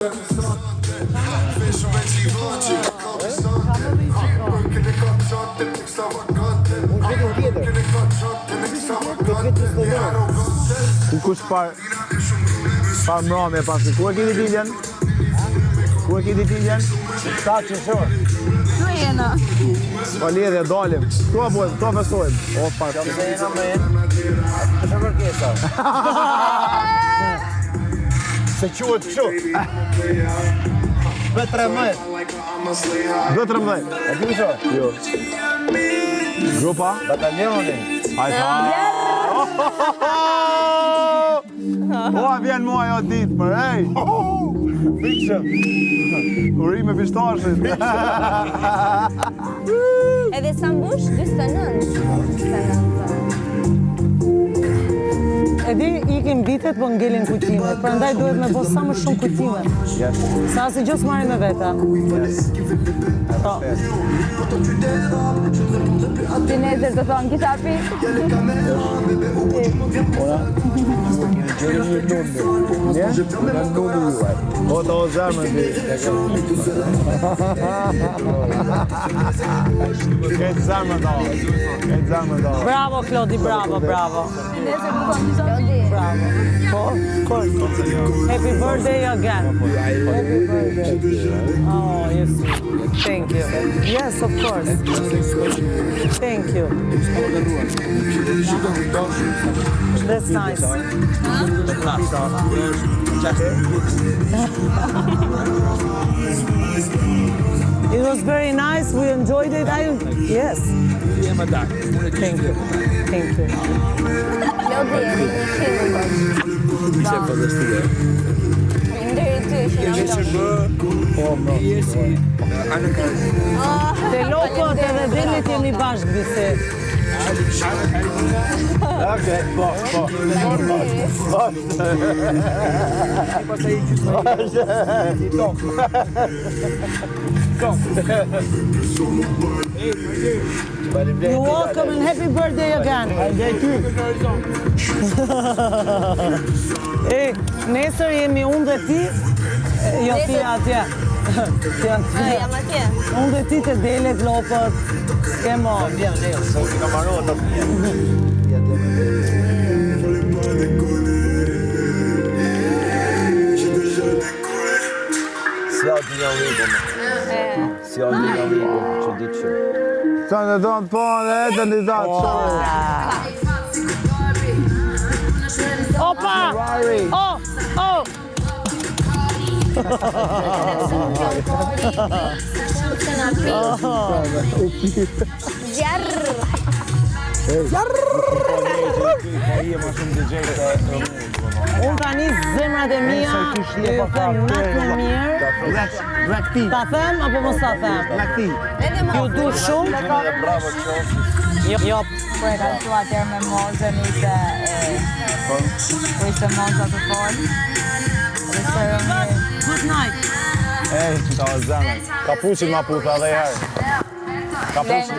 Kush par mbrëmje pasi. Ku e keni diljen? Ku e keni diljen? Ta që shorë. Tu jena. Pa lidhje, dalim. Tu a bojmë, tu a festojmë. O, pak. Jam se jena me jenë. Është përkesa. Se quhet kështu. B13. B13. E di që? Jo. Grupa? Bataljoni. Hajta. Po, vjen mua jo ditë, për ej. Fikshëm. Uri me pistashit. Edhe sa mbush 49. E di, ikim vitet, po ngelin kujtimet, prandaj duhet me bo sa më shumë kujtimet. Sa si gjë s'marrin me veta. Po. Ti nezër të thonë, kisha pi. Po të o zemën ti. Këtë zemën da. Bravo, Klodi, bravo. Nezër të thonë, kisha pi. Bravo. Po, of course. Happy birthday again. Happy birthday. Oh, yes. Thank you. Yes, of course. Thank you. That's nice. It was very nice. We enjoyed it. Yes. Thank you. Thank you. Lodi, e një qilë. Nderi ty, që në Te lokot edhe Delit jemi bashkë disi. Okej, po. You're welcome and happy birthday again. Nesër jemi unë dhe ti, jo ti atje. jam atje. Unë dhe ti të Delet, lopët, s'kemo. Vjen, ne, se u ka marrë të vjen. Si atë një ujë, si atë një ujë, që ditë që. Të në donë të ponë, e të një datë shumë. Opa! Oh! Unë tani zemrat e mia, ju them natë më mirë. Ta them apo mos ta them? Ju du shumë. Jo. Po e kanë thua atjerë me mozën, ishte moza të folë. Good night. Ej, që ta o zemën. Kapuqin ma puta dhe herë. Kapuqin.